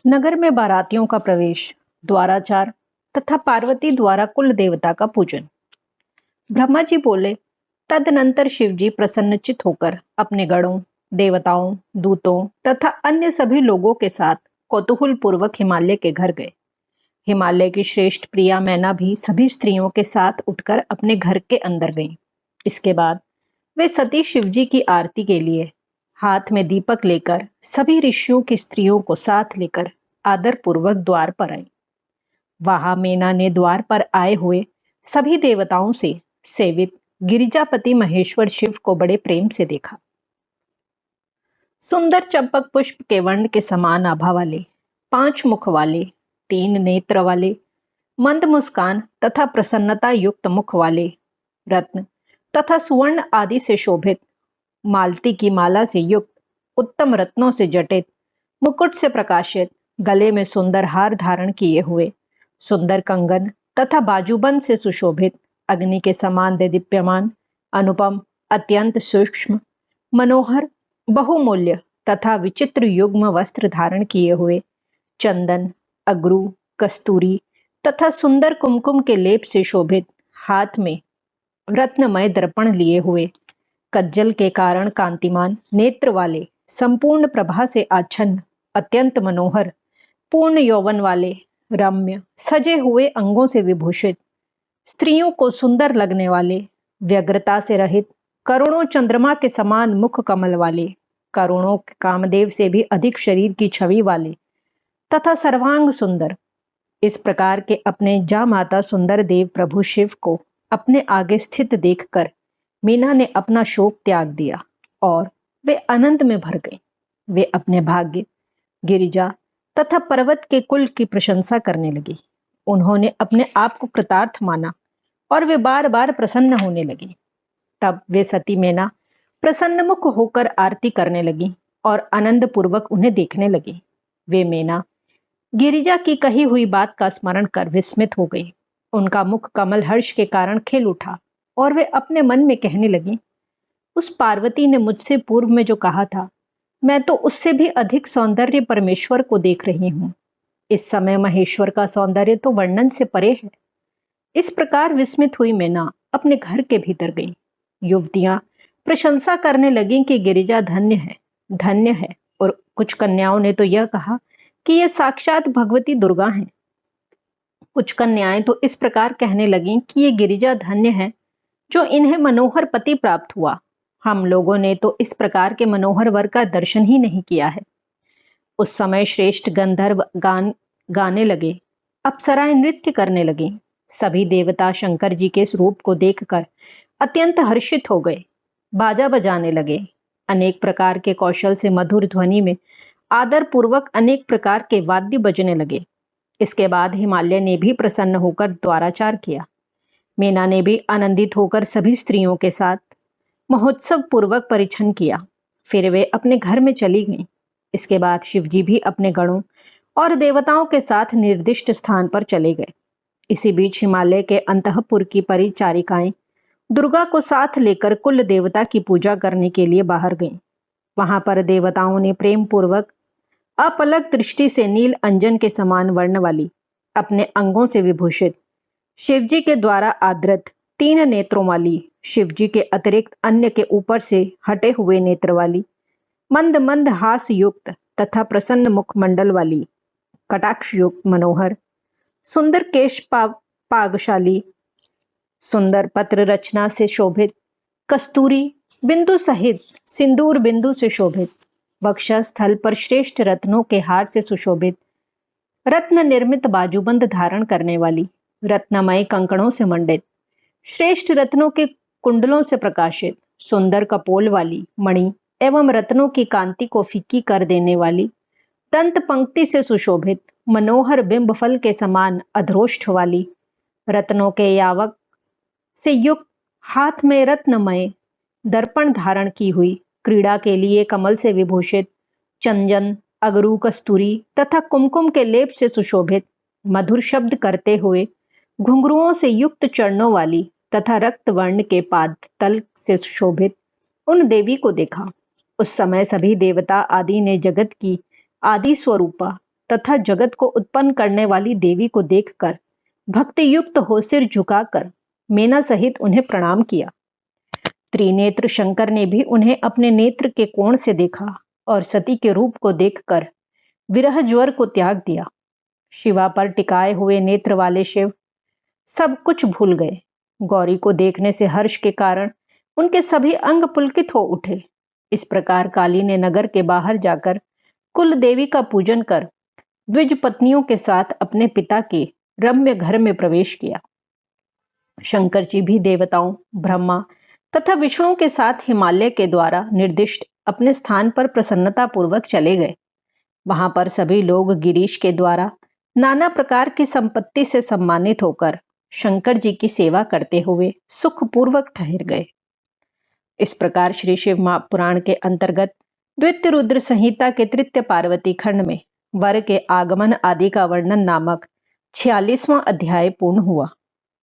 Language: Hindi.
नगर में बारातियों का प्रवेश, द्वाराचार तथा पार्वती द्वारा कुल देवता का पूजन। ब्रह्मा जी बोले, तदनंतर शिवजी प्रसन्नचित होकर अपने गणों, देवताओं, दूतों तथा अन्य सभी लोगों के साथ कौतूहल पूर्वक हिमालय के घर गए। हिमालय की श्रेष्ठ प्रिया मैना भी सभी स्त्रियों के साथ उठकर अपने घर के अंदर गईं। इसके बाद वे सती शिवजी की आरती के लिए हाथ में दीपक लेकर सभी ऋषियों की स्त्रियों को साथ लेकर आदर पूर्वक द्वार पर आई। वहां मेना ने द्वार पर आए हुए सभी देवताओं से सेवित गिरिजापति महेश्वर शिव को बड़े प्रेम से देखा। सुंदर चंपक पुष्प के वर्ण के समान आभा वाले, 5 मुख वाले, 3 नेत्र वाले, मंद मुस्कान तथा प्रसन्नता युक्त मुख वाले, रत्न तथा सुवर्ण आदि से शोभित, मालती की माला से युक्त, उत्तम रत्नों से जटित, मुकुट से प्रकाशित, गले में सुंदर हार धारण किए हुए, सुंदर कंगन तथा बाजूबंद से सुशोभित, अग्नि के समान देदीप्यमान, अनुपम, अत्यंत सूक्ष्म, मनोहर, बहुमूल्य तथा विचित्र युग्म वस्त्र धारण किए हुए, चंदन, अगरू, कस्तूरी तथा सुंदर कुमकुम के लेप से शोभित, हाथ में रत्नमय दर्पण लिए हुए, कज्जल के कारण कांतिमान नेत्र वाले, संपूर्ण प्रभा से आच्छन्न, अत्यंत मनोहर, पूर्ण यौवन वाले, रम्य, सजे हुए अंगों से विभूषित, स्त्रियों को सुंदर लगने वाले, व्यग्रता से रहित, करोड़ों चंद्रमा के समान मुख कमल वाले, करोड़ों कामदेव से भी अधिक शरीर की छवि वाले तथा सर्वांग सुंदर, इस प्रकार के अपने जा माता सुंदर देव प्रभु शिव को अपने आगे स्थित देखकर मीना ने अपना शोक त्याग दिया और वे आनंद में भर गई। वे अपने भाग्य, गिरिजा तथा पर्वत के कुल की प्रशंसा करने लगी। उन्होंने अपने आप को कृतार्थ माना और वे बार बार प्रसन्न होने लगी। तब वे सती मेना प्रसन्नमुख होकर आरती करने लगी और आनंद पूर्वक उन्हें देखने लगी। वे मेना गिरिजा की कही हुई बात का स्मरण कर विस्मित हो गई। उनका मुख कमल हर्ष के कारण खिल उठा और वे अपने मन में कहने लगी, उस पार्वती ने मुझसे पूर्व में जो कहा था, मैं तो उससे भी अधिक सौंदर्य परमेश्वर को देख रही हूँ। इस समय महेश्वर का सौंदर्य तो वर्णन से परे है। इस प्रकार विस्मित हुई मैना अपने घर के भीतर गई। युवतियां प्रशंसा करने लगीं कि गिरिजा धन्य है, और कुछ कन्याओं ने तो यह कहा कि यह साक्षात भगवती दुर्गा हैं। कुछ कन्याएं तो इस प्रकार कहने लगीं कि ये गिरिजा धन्य है जो इन्हें मनोहर पति प्राप्त हुआ। हम लोगों ने तो इस प्रकार के मनोहर वर का दर्शन ही नहीं किया है। उस समय श्रेष्ठ गंधर्व गाने लगे, अप्सराएं नृत्य करने लगी। सभी देवता शंकर जी के स्वरूप को देखकर अत्यंत हर्षित हो गए, बाजा बजाने लगे। अनेक प्रकार के कौशल से मधुर ध्वनि में आदर पूर्वक अनेक प्रकार के वाद्य बजने लगे। इसके बाद हिमालय ने भी प्रसन्न होकर द्वाराचार किया। मीना ने भी आनंदित होकर सभी स्त्रियों के साथ महोत्सव पूर्वक परिछन किया। फिर वे अपने घर में चली गईं। इसके बाद शिवजी भी अपने गणों और देवताओं के साथ निर्दिष्ट स्थान पर चले गए। इसी बीच हिमालय के अंतःपुर की परिचारिकाएं दुर्गा को साथ लेकर कुल देवता की पूजा करने के लिए बाहर गईं। वहां पर देवताओं ने प्रेम पूर्वक अपलक दृष्टि से नील अंजन के समान वर्ण वाली, अपने अंगों से विभूषित, शिवजी के द्वारा आदृत 3 नेत्रों वाली, शिवजी के अतिरिक्त अन्य के ऊपर से हटे हुए नेत्र वाली, मंद मंद हास युक्त तथा प्रसन्न मुखमंडल वाली, कटाक्ष युक्त मनोहर, सुंदर केश पागशाली, सुंदर पत्र रचना से शोभित, कस्तूरी बिंदु सहित सिंदूर बिंदु से शोभित, वक्षस्थल पर श्रेष्ठ रत्नों के हार से सुशोभित, रत्न निर्मित बाजूबंद धारण करने वाली, रत्नमय कंकणों से मंडित, श्रेष्ठ रत्नों के कुंडलों से प्रकाशित, सुंदर कपोल वाली, मणि एवं रत्नों की कांति को फीकी कर देने वाली, दंत पंक्ति से सुशोभित, मनोहर बिंब फल के समान अधरोष्ठ वाली, रत्नों के यावक से युक्त, हाथ में रत्नमय दर्पण धारण की हुई, क्रीड़ा के लिए कमल से विभूषित, चंदन, अगरू, कस्तूरी तथा कुमकुम के लेप से सुशोभित, मधुर शब्द करते हुए घुंघरुओं से युक्त चरणों वाली तथा रक्त वर्ण के पाद तल से सुशोभित उन देवी को देखा। उस समय सभी देवता आदि ने जगत की आदि स्वरूपा तथा जगत को उत्पन्न करने वाली देवी को देखकर भक्ति युक्त हो सिर झुकाकर मेना सहित उन्हें प्रणाम किया। त्रिनेत्र शंकर ने भी उन्हें अपने नेत्र के कोण से देखा और सती के रूप को देखकर विरह ज्वर को त्याग दिया। शिवा पर टिकाए हुए नेत्र वाले शिव सब कुछ भूल गए। गौरी को देखने से हर्ष के कारण उनके सभी अंग पुलकित हो उठे। इस प्रकार काली ने नगर के बाहर जाकर कुल देवी का पूजन कर द्विज पत्नियों के साथ अपने पिता के रम्य घर में प्रवेश किया। शंकर जी भी देवताओं, ब्रह्मा तथा विष्णु के साथ हिमालय के द्वारा निर्दिष्ट अपने स्थान पर प्रसन्नता पूर्वक चले गए। वहां पर सभी लोग गिरीश के द्वारा नाना प्रकार की संपत्ति से सम्मानित होकर शंकर जी की सेवा करते हुए सुखपूर्वक ठहर गए। इस प्रकार श्री शिव महापुराण के अंतर्गत द्वितीय रुद्र संहिता के तृतीय पार्वती खंड में वर के आगमन आदि का वर्णन नामक 46वां अध्याय पूर्ण हुआ।